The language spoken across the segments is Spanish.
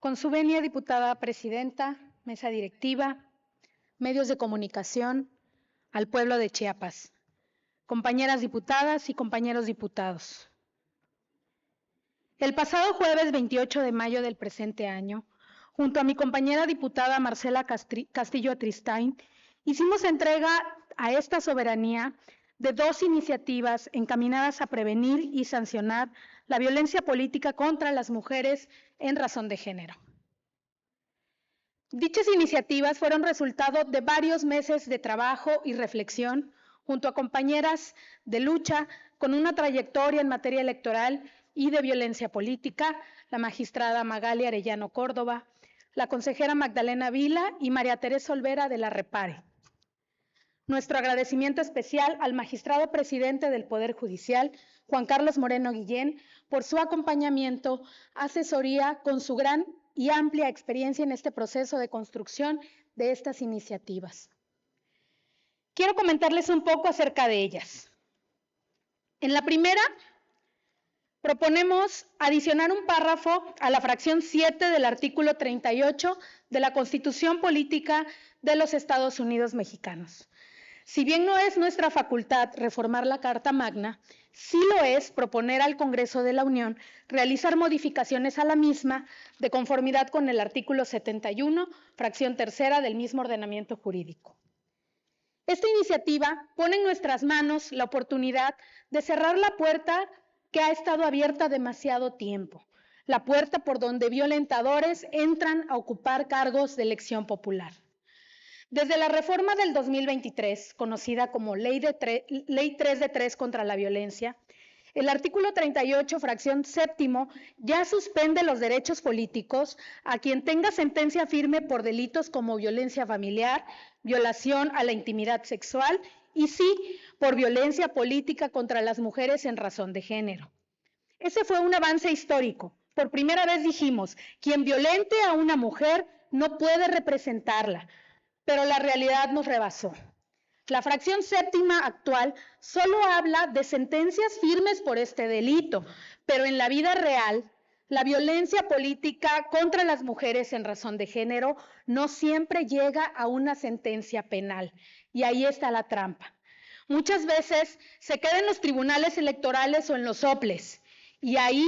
Con su venia, diputada presidenta, mesa directiva, medios de comunicación, al pueblo de Chiapas, compañeras diputadas y compañeros diputados. El pasado jueves 28 de mayo del presente año, junto a mi compañera diputada Marcela Castillo Atristain, hicimos entrega a esta soberanía de dos iniciativas encaminadas a prevenir y sancionar la violencia política contra las mujeres en razón de género. Dichas iniciativas fueron resultado de varios meses de trabajo y reflexión junto a compañeras de lucha con una trayectoria en materia electoral y de violencia política, la magistrada Magali Arellano Córdoba, la consejera Magdalena Vila y María Teresa Olvera de la Repare. Nuestro agradecimiento especial al magistrado presidente del Poder Judicial, Juan Carlos Moreno Guillén, por su acompañamiento, asesoría con su gran y amplia experiencia en este proceso de construcción de estas iniciativas. Quiero comentarles un poco acerca de ellas. En la primera, proponemos adicionar un párrafo a la fracción 7 del artículo 38 de la Constitución Política de los Estados Unidos Mexicanos. Si bien no es nuestra facultad reformar la Carta Magna, sí lo es proponer al Congreso de la Unión realizar modificaciones a la misma de conformidad con el artículo 71, fracción tercera del mismo ordenamiento jurídico. Esta iniciativa pone en nuestras manos la oportunidad de cerrar la puerta que ha estado abierta demasiado tiempo, la puerta por donde violentadores entran a ocupar cargos de elección popular. Desde la reforma del 2023, conocida como Ley 3 de 3 contra la violencia, el artículo 38, fracción séptimo, ya suspende los derechos políticos a quien tenga sentencia firme por delitos como violencia familiar, violación a la intimidad sexual y sí, por violencia política contra las mujeres en razón de género. Ese fue un avance histórico. Por primera vez dijimos, quien violente a una mujer no puede representarla, pero la realidad nos rebasó. La fracción séptima actual solo habla de sentencias firmes por este delito, pero en la vida real, la violencia política contra las mujeres en razón de género no siempre llega a una sentencia penal, y ahí está la trampa. Muchas veces se queda en los tribunales electorales o en los soples, y ahí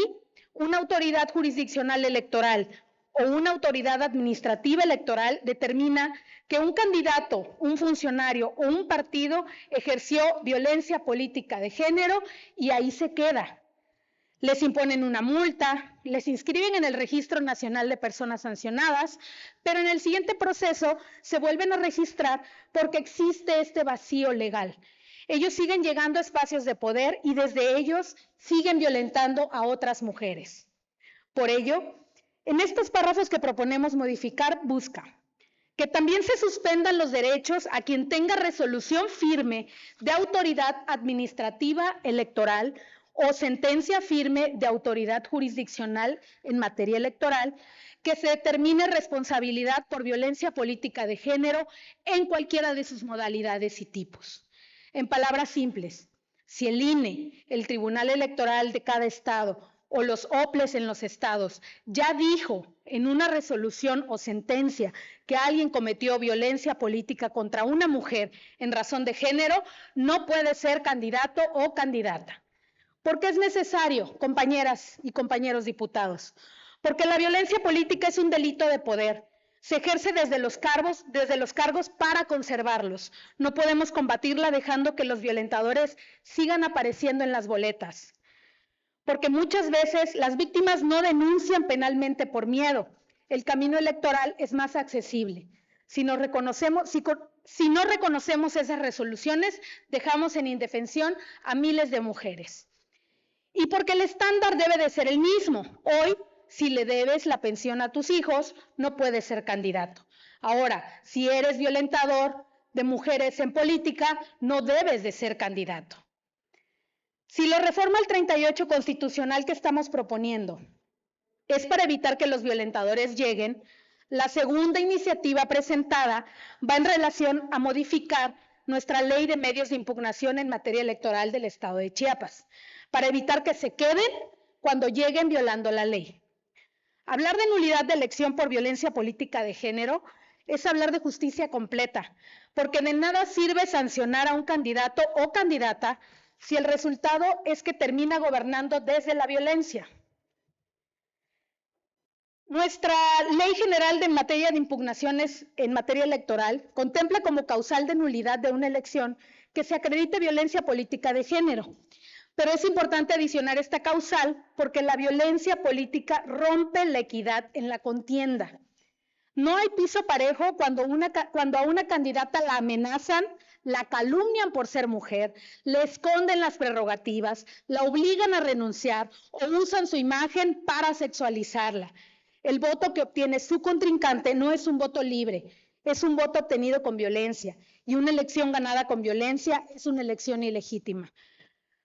una autoridad jurisdiccional electoral o una autoridad administrativa electoral determina que un candidato, un funcionario o un partido ejerció violencia política de género y ahí se queda. Les imponen una multa, les inscriben en el Registro Nacional de Personas Sancionadas, pero en el siguiente proceso se vuelven a registrar porque existe este vacío legal. Ellos siguen llegando a espacios de poder y desde ellos siguen violentando a otras mujeres. Por ello, en estos párrafos que proponemos modificar, busca que también se suspendan los derechos a quien tenga resolución firme de autoridad administrativa electoral o sentencia firme de autoridad jurisdiccional en materia electoral, que se determine responsabilidad por violencia política de género en cualquiera de sus modalidades y tipos. En palabras simples, si el INE, el Tribunal Electoral de cada estado o los OPLES en los estados ya dijo en una resolución o sentencia que alguien cometió violencia política contra una mujer en razón de género, no puede ser candidato o candidata. ¿Por qué es necesario, compañeras y compañeros diputados? Porque la violencia política es un delito de poder. Se ejerce desde los cargos para conservarlos. No podemos combatirla dejando que los violentadores sigan apareciendo en las boletas. Porque muchas veces las víctimas no denuncian penalmente por miedo. El camino electoral es más accesible. Si no reconocemos esas resoluciones, dejamos en indefensión a miles de mujeres. Y porque el estándar debe de ser el mismo. Hoy, si le debes la pensión a tus hijos, no puedes ser candidato. Ahora, si eres violentador de mujeres en política, no debes de ser candidato. Si la reforma al 38 constitucional que estamos proponiendo es para evitar que los violentadores lleguen, la segunda iniciativa presentada va en relación a modificar nuestra ley de medios de impugnación en materia electoral del estado de Chiapas, para evitar que se queden cuando lleguen violando la ley. Hablar de nulidad de elección por violencia política de género es hablar de justicia completa, porque de nada sirve sancionar a un candidato o candidata si el resultado es que termina gobernando desde la violencia. Nuestra Ley General de materia de impugnaciones en materia electoral contempla como causal de nulidad de una elección que se acredite violencia política de género. Pero es importante adicionar esta causal porque la violencia política rompe la equidad en la contienda. No hay piso parejo cuando a una candidata la amenazan, la calumnian por ser mujer, le esconden las prerrogativas, la obligan a renunciar o usan su imagen para sexualizarla. El voto que obtiene su contrincante no es un voto libre, es un voto obtenido con violencia, y una elección ganada con violencia es una elección ilegítima.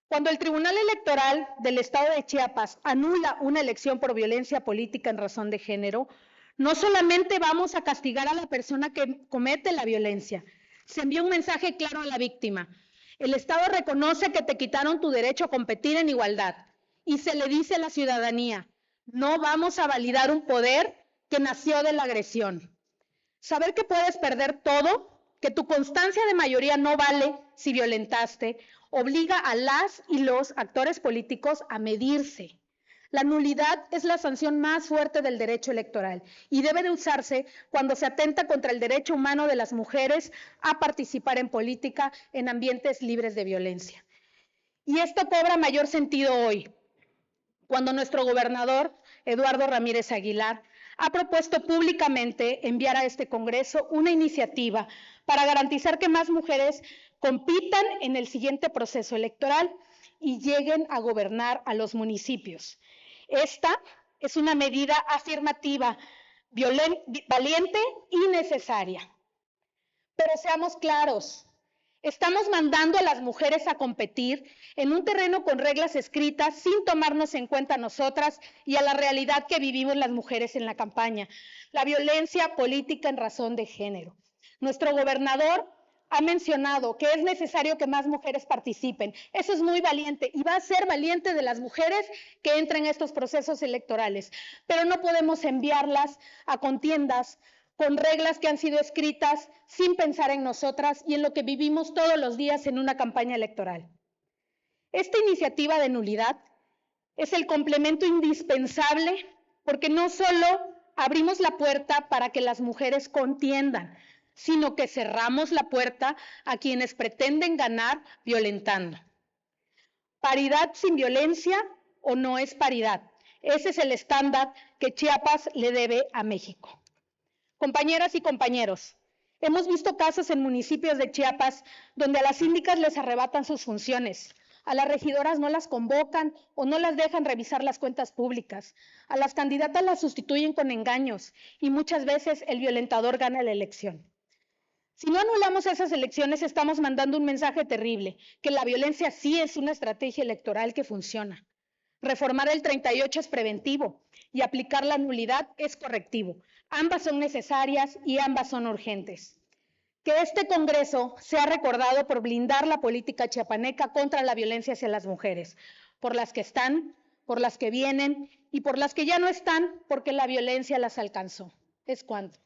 Cuando el Tribunal Electoral del Estado de Chiapas anula una elección por violencia política en razón de género, no solamente vamos a castigar a la persona que comete la violencia, se envía un mensaje claro a la víctima. El Estado reconoce que te quitaron tu derecho a competir en igualdad y se le dice a la ciudadanía, no vamos a validar un poder que nació de la agresión. Saber que puedes perder todo, que tu constancia de mayoría no vale si violentaste, obliga a las y los actores políticos a medirse. La nulidad es la sanción más fuerte del derecho electoral y debe de usarse cuando se atenta contra el derecho humano de las mujeres a participar en política en ambientes libres de violencia. Y esto cobra mayor sentido hoy, cuando nuestro gobernador, Eduardo Ramírez Aguilar, ha propuesto públicamente enviar a este Congreso una iniciativa para garantizar que más mujeres compitan en el siguiente proceso electoral y lleguen a gobernar a los municipios. Esta es una medida afirmativa, valiente y necesaria. Pero seamos claros, estamos mandando a las mujeres a competir en un terreno con reglas escritas sin tomarnos en cuenta a nosotras y a la realidad que vivimos las mujeres en la campaña, la violencia política en razón de género. Nuestro gobernador ha mencionado que es necesario que más mujeres participen. Eso es muy valiente y va a ser valiente de las mujeres que entren en estos procesos electorales, pero no podemos enviarlas a contiendas con reglas que han sido escritas sin pensar en nosotras y en lo que vivimos todos los días en una campaña electoral. Esta iniciativa de nulidad es el complemento indispensable porque no solo abrimos la puerta para que las mujeres contiendan, sino que cerramos la puerta a quienes pretenden ganar violentando. ¿Paridad sin violencia o no es paridad? Ese es el estándar que Chiapas le debe a México. Compañeras y compañeros, hemos visto casos en municipios de Chiapas donde a las síndicas les arrebatan sus funciones, a las regidoras no las convocan o no las dejan revisar las cuentas públicas, a las candidatas las sustituyen con engaños y muchas veces el violentador gana la elección. Si no anulamos esas elecciones, estamos mandando un mensaje terrible, que la violencia sí es una estrategia electoral que funciona. Reformar el 38 es preventivo y aplicar la nulidad es correctivo. Ambas son necesarias y ambas son urgentes. Que este Congreso sea recordado por blindar la política chiapaneca contra la violencia hacia las mujeres, por las que están, por las que vienen y por las que ya no están porque la violencia las alcanzó. Es cuanto.